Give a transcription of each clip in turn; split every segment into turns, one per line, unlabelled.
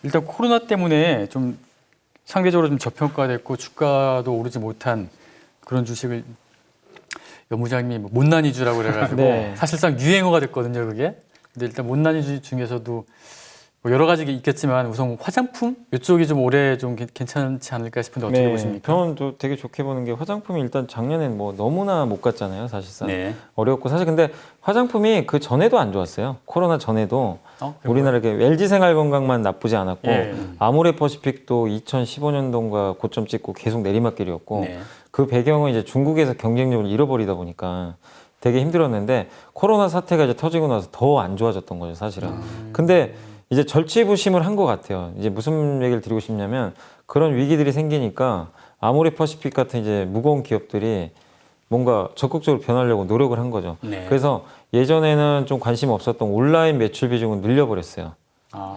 일단 코로나 때문에 좀 상대적으로 좀 저평가됐고 주가도 오르지 못한 그런 주식을 연무장님이 뭐 못난이주라고 그래가지고
네.
사실상 유행어가 됐거든요, 그게. 근데 일단 못난이주 중에서도 뭐 여러 가지 있겠지만 우선 화장품 이쪽이 좀 올해 좀 괜찮지 않을까 싶은데 어떻게 보십니까?
저는 또 되게 좋게 보는 게 화장품이 일단 작년엔 뭐 너무나 못 갔잖아요, 사실상.
네.
어려웠고 사실 근데 화장품이 그 전에도 안 좋았어요. 코로나 전에도 우리나라 LG생활건강만 나쁘지 않았고
예.
아모레퍼시픽도 2015년도인가 고점 찍고 계속 내리막길이었고
네.
그 배경은 이제 중국에서 경쟁력을 잃어버리다 보니까 되게 힘들었는데 코로나 사태가 이제 터지고 나서 더 안 좋아졌던 거죠, 사실은. 근데 이제 절치부심을 한 것 같아요. 이제 무슨 얘기를 드리고 싶냐면 그런 위기들이 생기니까 아모레퍼시픽 같은 이제 무거운 기업들이 뭔가 적극적으로 변하려고 노력을 한 거죠.
네.
그래서 예전에는 좀 관심 없었던 온라인 매출 비중을 늘려버렸어요.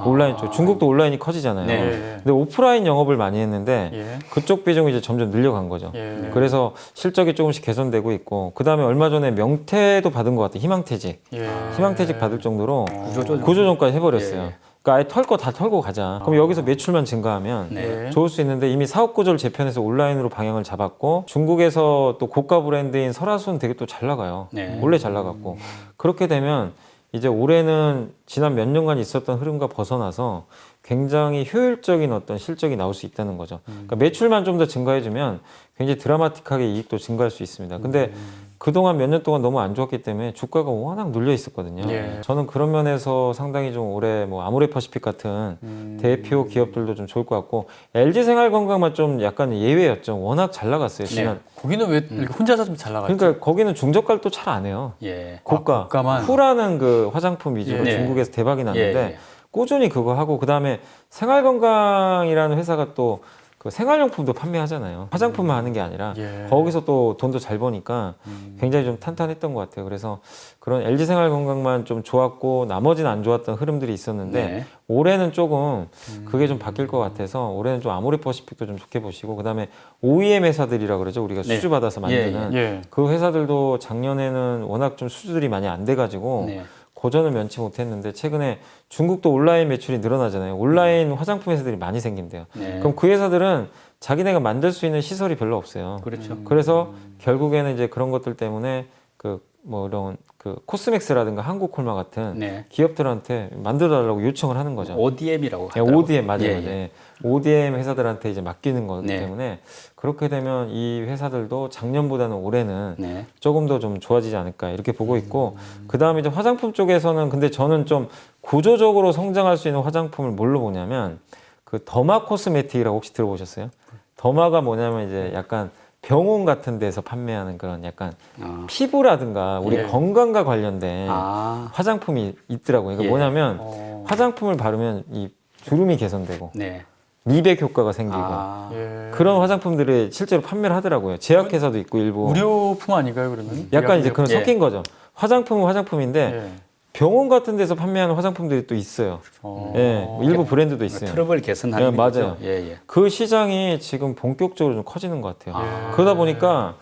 온라인 쪽 중국도 온라인이 커지잖아요.
네.
근데 오프라인 영업을 많이 했는데
예.
그쪽 비중이 이제 점점 늘려간 거죠.
예.
그래서 실적이 조금씩 개선되고 있고 그 다음에 얼마 전에 명태도 받은 것 같아요. 희망퇴직.
예.
희망퇴직 받을 정도로
구조조정.
구조조정까지 해버렸어요.
예.
그러니까 아예 털 거 다 털고 가자. 그럼 여기서 매출만 증가하면
네.
좋을 수 있는데 이미 사업 구조를 재편해서 온라인으로 방향을 잡았고 중국에서 또 고가 브랜드인 설화수는 되게 또 잘 나가요.
네.
원래 잘 나갔고 그렇게 되면 이제 올해는 지난 몇 년간 있었던 흐름과 벗어나서 굉장히 효율적인 어떤 실적이 나올 수 있다는 거죠. 그러니까 매출만 좀 더 증가해주면 굉장히 드라마틱하게 이익도 증가할 수 있습니다. 근데 그동안 몇 년 동안 너무 안 좋았기 때문에 주가가 워낙 눌려 있었거든요.
예.
저는 그런 면에서 상당히 좀 올해 뭐 아모레퍼시픽 같은 대표 기업들도 좀 좋을 것 같고 LG생활건강만 좀 약간 예외였죠. 워낙 잘 나갔어요. 지난.
네. 거기는 왜 이렇게 혼자서 좀 잘 나갔죠?
그러니까 거기는 중저가도 잘 안 해요.
예.
고가,
고가만.
후라는 그 화장품 위주로
예.
중국에서 대박이 났는데
예, 예.
꾸준히 그거 하고 그 다음에 생활건강이라는 회사가 또 그 생활용품도 판매하잖아요. 화장품만 하는 게 아니라
예.
거기서 또 돈도 잘 버니까 굉장히 좀 탄탄했던 것 같아요. 그래서 그런 LG생활건강만 좀 좋았고 나머지는 안 좋았던 흐름들이 있었는데
네.
올해는 조금 그게 좀 바뀔 것 같아서 올해는 좀 아모레퍼시픽도 좀 좋게 보시고 그 다음에 OEM 회사들이라 그러죠. 우리가
네.
수주 받아서 만드는
예.
그 회사들도 작년에는 워낙 좀 수주들이 많이 안 돼가지고
네.
고전을 면치 못했는데 최근에 중국도 온라인 매출이 늘어나잖아요. 온라인 화장품 회사들이 많이 생긴대요.
네.
그럼 그 회사들은 자기네가 만들 수 있는 시설이 별로 없어요.
그렇죠.
그래서 결국에는 이제 그런 것들 때문에 그 뭐 이런 그 코스맥스라든가 한국콜마 같은
네.
기업들한테 만들어달라고 요청을 하는 거죠.
ODM이라고
네,
하더라고요.
ODM 맞아요.
예, 예.
네. ODM 회사들한테 이제 맡기는 거기
네.
때문에 그렇게 되면 이 회사들도 작년보다는 올해는
네.
조금 더 좀 좋아지지 않을까 이렇게 보고 있고 그 다음에 이제 화장품 쪽에서는 근데 저는 좀 구조적으로 성장할 수 있는 화장품을 뭘로 보냐면 그 더마 코스메틱이라고 혹시 들어보셨어요? 더마가 뭐냐면 이제 약간 병원 같은 데서 판매하는 그런 약간 피부라든가 우리
예.
건강과 관련된
아.
화장품이 있더라고요. 그러니까
예.
뭐냐면
어.
화장품을 바르면 이 주름이 개선되고
네.
미백 효과가 생기고
아.
네. 그런 화장품들을 실제로 판매를 하더라고요. 제약회사도 있고 일부
의료품 아닌가요, 그러면?
약간 이제 그런
예.
섞인 거죠. 화장품은 화장품인데
예.
병원 같은 데서 판매하는 화장품들이 또 있어요.
어.
예, 일부 브랜드도 있어요.
트러블 개선하는
예, 맞아요.
거죠? 예, 예.
그 시장이 지금 본격적으로 좀 커지는 것 같아요.
아.
그러다 보니까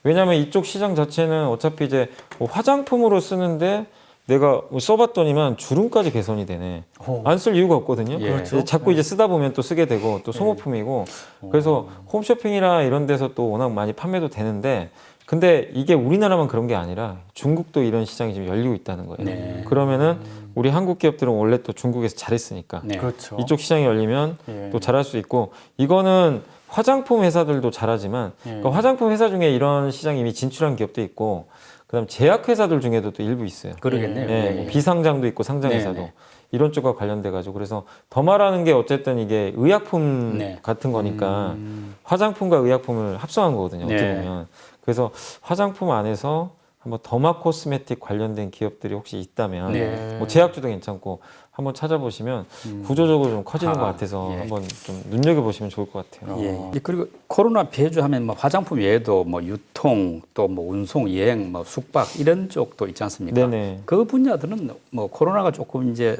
왜냐하면 이쪽 시장 자체는 어차피 이제 뭐 화장품으로 쓰는데 내가 뭐 써봤더니만 주름까지 개선이 되네. 안 쓸 이유가 없거든요.
예.
그래서 자꾸 이제 쓰다 보면 또 쓰게 되고 또 소모품이고 그래서 홈쇼핑이나 이런 데서 또 워낙 많이 판매도 되는데 근데 이게 우리나라만 그런 게 아니라 중국도 이런 시장이 지금 열리고 있다는 거예요.
네.
그러면은 우리 한국 기업들은 원래 또 중국에서 잘했으니까
네. 그렇죠.
이쪽 시장이 열리면
예.
또 잘할 수 있고 이거는 화장품 회사들도 잘하지만
예.
그러니까 화장품 회사 중에 이런 시장에 이미 진출한 기업도 있고 그다음 제약 회사들 중에도 또 일부 있어요.
그러겠네요.
예,
예,
뭐
예.
비상장도 있고 상장
네,
회사도
네.
이런 쪽과 관련돼 가지고 그래서 더마라는 게 어쨌든 이게 의약품
네.
같은 거니까 화장품과 의약품을 합성한 거거든요. 어떻게
네.
보면 그래서 화장품 안에서 한번 더마 코스메틱 관련된 기업들이 혹시 있다면
네.
뭐 제약주도 괜찮고 한번 찾아보시면 구조적으로 좀 커지는 것 같아서
예.
한번 좀 눈여겨보시면 좋을 것 같아요.
예. 그리고 코로나 비해주하면 뭐 화장품 외에도 뭐 유통 또 뭐 운송, 여행, 뭐 숙박 이런 쪽도 있지 않습니까?
네네.
그 분야들은 뭐 코로나가 조금 이제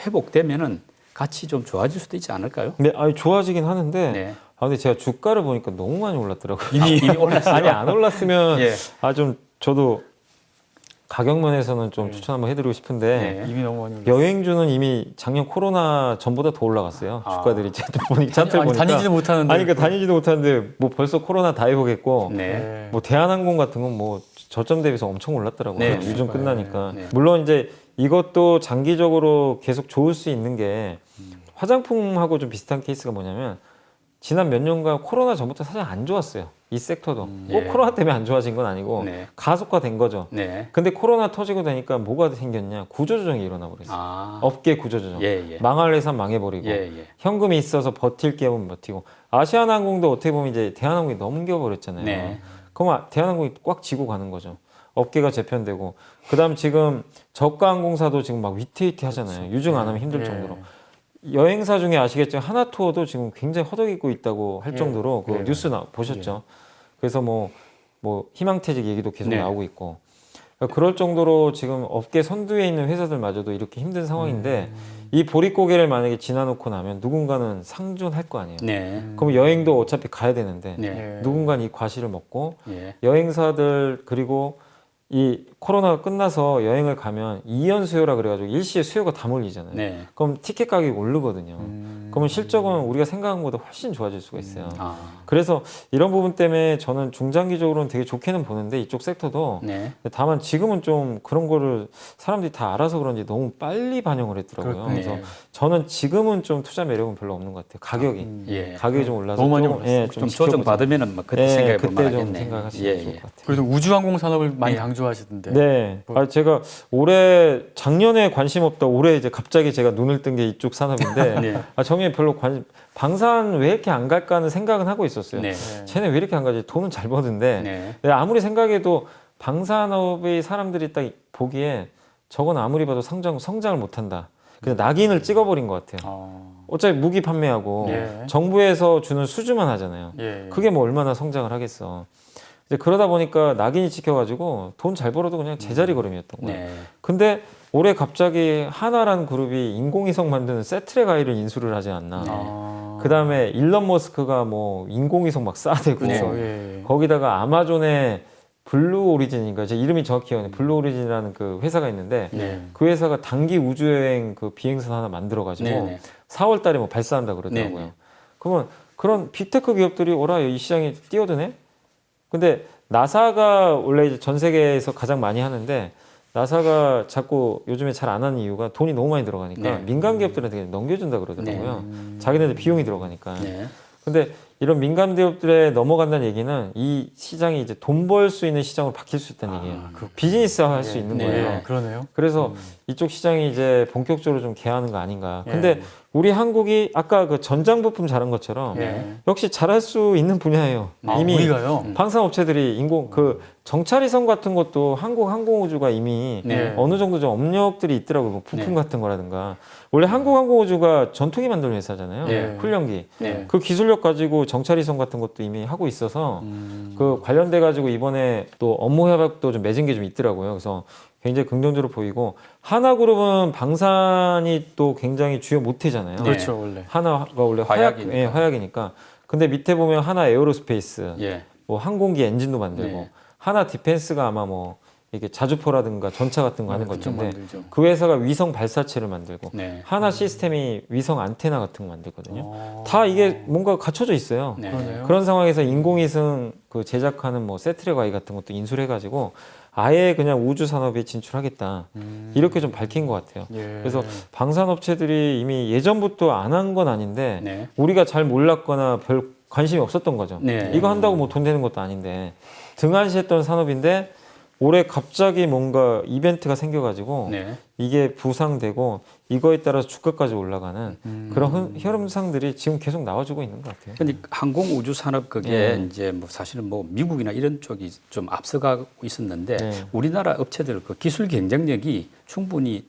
회복되면은 같이 좀 좋아질 수도 있지 않을까요?
네, 아니 좋아지긴 하는데
네.
아 근데 제가 주가를 보니까 너무 많이 올랐더라고요.
이미 올랐어요.
아니 안 올랐으면
예.
아 좀 저도 가격 면에서는 좀
네.
추천 한번 해드리고 싶은데
네.
이미 너무 많이 올랐어요.
여행주는 이미 작년 코로나 전보다 더 올라갔어요.
아.
주가들이 보니까 차트를
아니,
보니까
다니지도 못하는데.
아니 그러니까 다니지도 못하는데 뭐 벌써 코로나 다 해보겠고
네.
뭐 대한항공 같은 건 뭐 저점 대비해서 엄청 올랐더라고요.
네.
요즘 끝나니까.
네.
물론 이제 이것도 장기적으로 계속 좋을 수 있는 게 화장품하고 좀 비슷한 케이스가 뭐냐면 지난 몇 년간 코로나 전부터 사실 안 좋았어요. 이 섹터도. 꼭
예.
코로나 때문에 안 좋아진 건 아니고
네.
가속화된 거죠.
네.
근데 코로나 터지고 나니까 뭐가 생겼냐? 구조조정이 일어나 버렸어요.
아.
업계 구조조정.
예, 예.
망할 회사 망해버리고
예, 예.
현금이 있어서 버틸 게 하면 버티고 아시아나항공도 어떻게 보면 이제 대한항공이 넘겨버렸잖아요.
네.
그럼 대한항공이 꽉 쥐고 가는 거죠. 업계가 재편되고 그다음 지금 저가항공사도 지금 막 위태위태 하잖아요. 유증 안 하면 힘들
예.
정도로. 여행사 중에 아시겠지만 하나투어도 지금 굉장히 허덕이고 있다고 할
예.
정도로 그
예.
뉴스 보셨죠? 그래서 뭐 희망퇴직 얘기도 계속
네.
나오고 있고 그러니까 그럴 정도로 지금 업계 선두에 있는 회사들마저도 이렇게 힘든 상황인데 이 보릿고개를 만약에 지나놓고 나면 누군가는 상존할 거 아니에요.
네.
그럼 여행도 어차피 가야 되는데
네.
예.
누군가는 이 과실을 먹고
예.
여행사들 그리고 이 코로나가 끝나서 여행을 가면 2연 수요라 그래가지고 일시에 수요가 다 몰리잖아요.
네.
그럼 티켓 가격이 오르거든요. 그러면 실적은 우리가 생각한 것보다 훨씬 좋아질 수가 있어요.
아.
그래서 이런 부분 때문에 저는 중장기적으로는 되게 좋게는 보는데 이쪽 섹터도
네.
다만 지금은 좀 그런 거를 사람들이 다 알아서 그런지 너무 빨리 반영을 했더라고요.
그렇군요.
그래서
네.
저는 지금은 좀 투자 매력은 별로 없는 것 같아요. 가격이.
예.
가격이 좀 올라서
너무 많이
좀,
올랐어요.
예,
좀
지켜보자.
조정 받으면은 막 그때
예,
생각해
그때
보면
좀
하겠네.
생각하시면
예,
좋을
예.
것 같아요.
그래도 우주항공 산업을 많이
네.
강조하시던데.
네. 제가 올해 작년에 관심 없다 올해 이제 갑자기 제가 눈을 뜬 게 이쪽 산업인데
네.
작년에 별로 방산 왜 이렇게 안 갈까 하는 생각은 하고 있었어요.
네.
쟤네 왜 이렇게 안 가지? 돈은 잘 버는데
네.
네, 아무리 생각해도 방산업의 사람들이 딱 보기에 저건 아무리 봐도 성장을 못한다. 그냥 낙인을 찍어버린 것 같아요. 어차피 무기 판매하고
예.
정부에서 주는 수주만 하잖아요.
예.
그게 뭐 얼마나 성장을 하겠어. 이제 그러다 보니까 낙인이 찍혀가지고 돈 잘 벌어도 그냥 제자리 걸음이었던 거예요.
네.
근데 올해 갑자기 하나라는 그룹이 인공위성 만드는 세트랙 아이를 인수를 하지 않나.
아.
그 다음에 일론 머스크가 뭐 인공위성 막 쏴대고
그렇죠.
네.
예.
거기다가 아마존의 블루 오리진인가 제 이름이 정확히 기억나요. 블루 오리진이라는 그 회사가 있는데
네.
그 회사가 단기 우주여행 그 비행선 하나 만들어가지고
네. 네.
4월 달에 뭐 발사한다 그러더라고요.
네.
그러면 그런 빅테크 기업들이 오라 이 시장에 뛰어드네? 근데 나사가 원래 이제 전 세계에서 가장 많이 하는데 나사가 자꾸 요즘에 잘 안 하는 이유가 돈이 너무 많이 들어가니까
네.
민간 기업들한테 넘겨준다 그러더라고요.
네.
자기네들 비용이 들어가니까.
네.
근데 이런 민간 기업들에 넘어간다는 얘기는 이 시장이 이제 돈 벌 수 있는 시장으로 바뀔 수 있다는 얘기예요. 비즈니스 할 수 있는
네.
거예요.
그러네요.
그래서 이쪽 시장이 이제 본격적으로 좀 개하는 거 아닌가.
예.
근데 우리 한국이 아까 그 전장 부품 잘한 것처럼
예.
역시 잘할 수 있는 분야예요.
아,
이미
우리가요.
방산업체들이 그 정찰위성 같은 것도 한국항공우주가 이미
네.
어느 정도 좀 업력들이 있더라고요. 뭐 부품
네.
같은 거라든가. 원래 한국항공우주가 전투기 만드는 회사잖아요.
네.
훈련기.
네.
그 기술력 가지고 정찰위성 같은 것도 이미 하고 있어서
음.
그 관련돼 가지고 이번에 또 업무 협약도 좀 맺은 게 좀 있더라고요. 그래서 굉장히 긍정적으로 보이고 하나그룹은 방산이 또 굉장히 주요 모태잖아요.
네.
그렇죠, 원래.
하나가 원래
화약이니까.
화약이니까. 근데 밑에 보면 하나 에어로스페이스,
예.
뭐 항공기 엔진도 만들고
네.
하나 디펜스가 아마 뭐 이게 자주포라든가 전차 같은 거 하는 것
그쪽
같은데
만들죠.
그 회사가 위성 발사체를 만들고
네.
하나 시스템이 위성 안테나 같은 거 만들거든요.
어.
다 이게 뭔가 갖춰져 있어요.
네.
그러네요.
그런 상황에서 인공위성 그 제작하는 뭐 세트랙 아이 같은 것도 인수를 해가지고 아예 그냥 우주 산업에 진출하겠다 이렇게 좀 밝힌 것 같아요.
예.
그래서 방산업체들이 이미 예전부터 안 한 건 아닌데
네.
우리가 잘 몰랐거나 별 관심이 없었던 거죠.
네.
이거 한다고 뭐 돈 되는 것도 아닌데 등한시했던 산업인데 올해 갑자기 뭔가 이벤트가 생겨가지고
네.
이게 부상되고 이거에 따라서 주가까지 올라가는 그런 흐름상들이 지금 계속 나와주고 있는 것 같아요.
근데 항공 우주 산업 그게
예.
이제 뭐 사실은 뭐 미국이나 이런 쪽이 좀 앞서가고 있었는데
예.
우리나라 업체들 그 기술 경쟁력이 충분히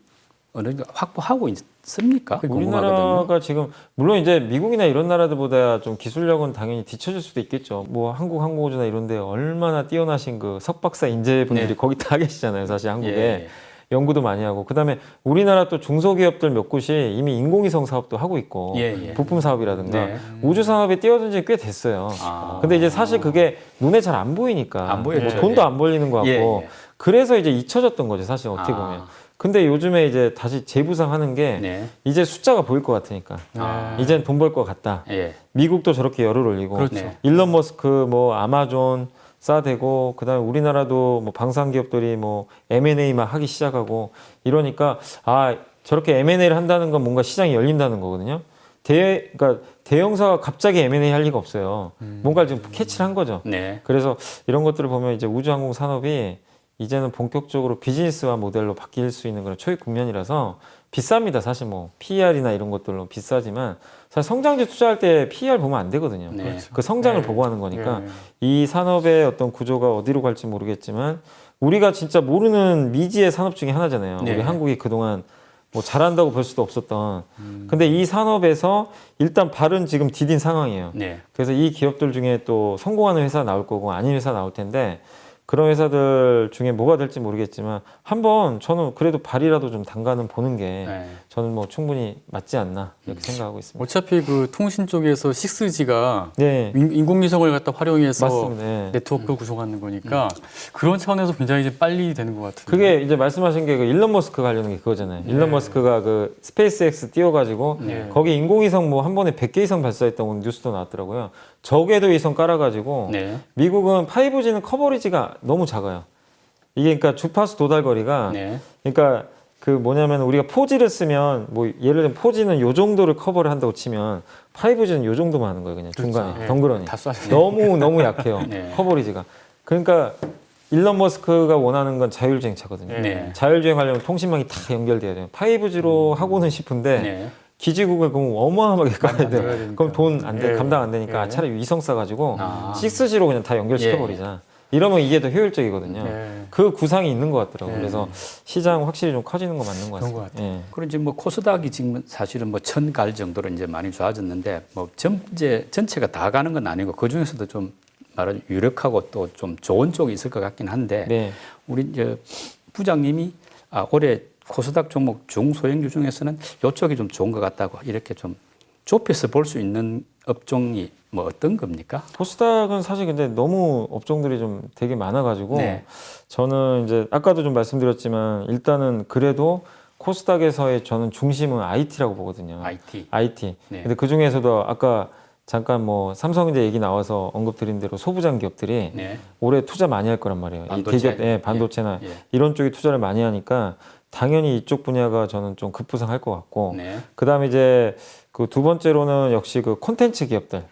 어느 정도 확보하고 있습니까? 그게 궁금하거든요.
우리나라가 지금 물론 이제 미국이나 이런 나라들보다 좀 기술력은 당연히 뒤처질 수도 있겠죠. 뭐 한국 항공우주나 이런데 얼마나 뛰어나신 그 석박사 인재분들이
네.
거기 다 계시잖아요. 사실 한국에
예.
연구도 많이 하고 그다음에 우리나라 또 중소기업들 몇 곳이 이미 인공위성 사업도 하고 있고
예, 예.
부품 사업이라든가
네.
우주 산업에 뛰어든 지 꽤 됐어요.
아.
근데 이제 사실 그게 눈에 잘 안 보이니까
안 보여요.
뭐 돈도 안 벌리는 것 같고
예, 예.
그래서 이제 잊혀졌던 거죠, 사실 어떻게 보면. 근데 요즘에 이제 다시 재부상하는 게
네.
이제 숫자가 보일 것 같으니까. 이젠 돈 벌 것 같다.
예.
미국도 저렇게 열을 올리고,
그렇죠.
네.
일론 머스크, 뭐 아마존 쌓아대고, 그다음에 우리나라도 뭐 방산 기업들이 뭐 M&A 막 하기 시작하고 이러니까 아 저렇게 M&A를 한다는 건 뭔가 시장이 열린다는 거거든요. 그러니까 대형사가 갑자기 M&A 할 리가 없어요. 뭔가를 좀 캐치를 한 거죠.
네.
그래서 이런 것들을 보면 이제 우주항공 산업이 이제는 본격적으로 비즈니스화 모델로 바뀔 수 있는 그런 초입 국면이라서 비쌉니다. 사실 뭐 PER이나 이런 것들로 비싸지만 사실 성장주 투자할 때 PER 보면 안 되거든요.
네.
그 성장을
네.
보고 하는 거니까
네.
이 산업의 어떤 구조가 어디로 갈지 모르겠지만 우리가 진짜 모르는 미지의 산업 중에 하나잖아요.
네.
우리 한국이 그동안 뭐 잘한다고 볼 수도 없었던. 근데 이 산업에서 일단 발은 지금 디딘 상황이에요.
네.
그래서 이 기업들 중에 또 성공하는 회사 나올 거고 아닌 회사 나올 텐데 그런 회사들 중에 뭐가 될지 모르겠지만 한번 저는 그래도 발이라도 좀 담가는 보는 게
네.
저는 뭐 충분히 맞지 않나 이렇게 생각하고 있습니다.
어차피 그 통신 쪽에서 6G가
네,
인공위성을 갖다 활용해서
맞습니다. 네.
네트워크를 구성하는 거니까 그런 차원에서 굉장히 이제 빨리 되는 것 같은데.
그게 이제 말씀하신 게 그 일론 머스크 관련된 게 그거잖아요. 일론 머스크가 그 스페이스X 띄워가지고
네.
거기 인공위성 뭐 한 번에 100개 이상 발사했다고 뉴스도 나왔더라고요. 저궤도 위성 깔아가지고
네.
미국은 5G는 커버리지가 너무 작아요. 이게 그러니까 주파수 도달 거리가
네.
그러니까 그 뭐냐면 우리가 4G를 쓰면 뭐 예를 들면 4G는 요 정도를 커버를 한다고 치면 5G는 요 정도만 하는 거예요. 그냥 중간에
네.
덩그러니.
다 쏴.
너무 약해요.
네.
커버리지가. 그러니까 일론 머스크가 원하는 건 자율주행차거든요.
네.
자율주행하려면 통신망이 다 연결돼야 돼요. 5G로 하고는 싶은데
네.
기지국을 그럼 어마어마하게 깔아야
만들어야
돼요.
되니까.
그럼 돈 안 돼,
예.
감당 안 되니까
예.
차라리 위성 싸가지고
아.
6G로 그냥 다 연결시켜버리자. 이러면 이게 더 효율적이거든요.
예.
그 구상이 있는 것 같더라고요.
예.
그래서 시장 확실히 좀 커지는 거 맞는 것
그런 것
같습니다. 예.
그리고 이제 뭐 코스닥이 지금 사실은 뭐 1,000갈 정도로 이제 많이 좋아졌는데 뭐 전체가 다 가는 건 아니고 그 중에서도 좀 말하자면 유력하고 또 좀 좋은 쪽이 있을 것 같긴 한데
네.
우리 이제 부장님이 올해 코스닥 종목 중소형주 중에서는 이쪽이 좀 좋은 것 같다고 이렇게 좀 좁혀서 볼 수 있는 업종이 뭐 어떤 겁니까?
코스닥은 사실 근데 너무 업종들이 좀 되게 많아가지고
네.
저는 이제 아까도 좀 말씀드렸지만 일단은 그래도 코스닥에서의 저는 중심은 IT라고 보거든요.
IT. 네.
근데 그 중에서도 아까 잠깐 뭐 삼성전자 얘기 나와서 언급드린 대로 소부장 기업들이
네.
올해 투자 많이 할 거란 말이에요.
반도체.
이 대기업, 반도체나
예.
이런 쪽에 투자를 많이 하니까 당연히 이쪽 분야가 저는 좀 급부상할 것 같고
네.
그다음에 이제 그 두 번째로는 역시 그 콘텐츠 기업들.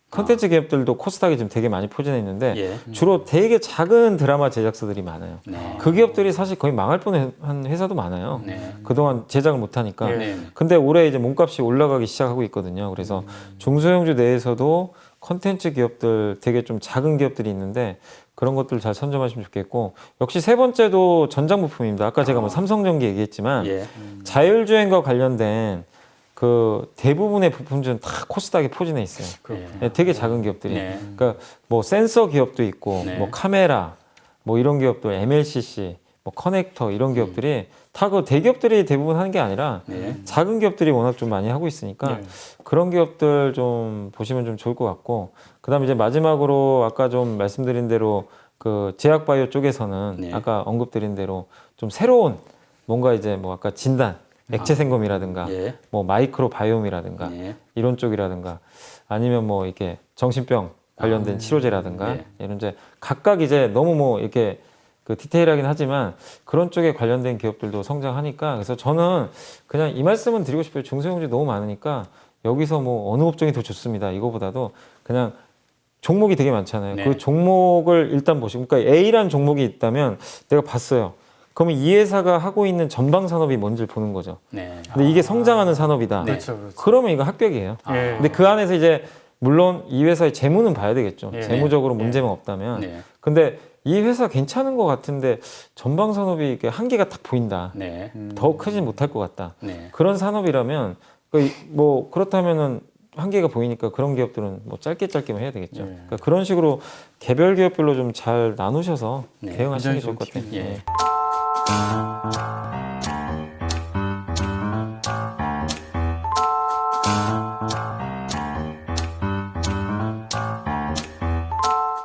콘텐츠 기업들도 코스닥에 지금 되게 많이 포진해 있는데
예.
주로 되게 작은 드라마 제작사들이 많아요.
네.
그 기업들이 사실 거의 망할 뻔한 회사도 많아요.
네.
그동안 제작을 못 하니까.
예.
네.
근데 올해 이제 몸값이 올라가기 시작하고 있거든요. 그래서 중소형주 내에서도 콘텐츠 기업들 되게 좀 작은 기업들이 있는데 그런 것들 잘 선점하시면 좋겠고 역시 세 번째도 전장 부품입니다. 아까 제가 뭐 삼성전기 얘기했지만
예.
자율주행과 관련된 그 대부분의 부품들은 다 코스닥에 포진해 있어요.
예.
되게 작은 기업들이.
네.
그러니까 뭐 센서 기업도 있고
네.
뭐 카메라 뭐 이런 기업들 MLCC 뭐 커넥터 이런 기업들이 다 그 대기업들이 대부분 하는 게 아니라
네.
작은 기업들이 워낙 좀 많이 하고 있으니까
네.
그런 기업들 좀 보시면 좀 좋을 것 같고 그다음에 이제 마지막으로 아까 좀 말씀드린 대로 그 제약바이오 쪽에서는
네.
아까 언급드린 대로 좀 새로운 뭔가 이제 뭐 아까 진단 액체 생검이라든가
예.
뭐 마이크로 바이옴이라든가
네.
이런 쪽이라든가 아니면 뭐 이렇게 정신병 관련된 치료제라든가
네.
이런 이제 각각 이제 너무 뭐 이렇게 그 디테일하긴 하지만 그런 쪽에 관련된 기업들도 성장하니까 그래서 저는 그냥 이 말씀은 드리고 싶어요. 중소형주 너무 많으니까 여기서 뭐 어느 업종이 더 좋습니다. 이거보다도 그냥 종목이 되게 많잖아요.
네.
그 종목을 일단 보시고 그러니까 A라는 종목이 있다면 내가 봤어요. 그러면 이 회사가 하고 있는 전방 산업이 뭔지를 보는 거죠.
네.
근데 이게 성장하는 산업이다.
그렇죠, 그렇죠.
그러면 이거 합격이에요.
예.
근데 그 안에서 이제 물론 이 회사의 재무는 봐야 되겠죠.
예.
재무적으로 문제만 없다면.
네.
근데 이 회사 괜찮은 것 같은데 전방 산업이 이렇게 한계가 딱 보인다.
네.
더 크진 못할 것 같다.
네.
그런 산업이라면 뭐 그렇다면은 한계가 보이니까 그런 기업들은 뭐 짧게만 해야 되겠죠.
예.
그러니까 그런 식으로 개별 기업별로 좀 잘 나누셔서
네.
대응하시는 게
굉장히
좋을 것
좋은
같아요.
팁이네요.
예.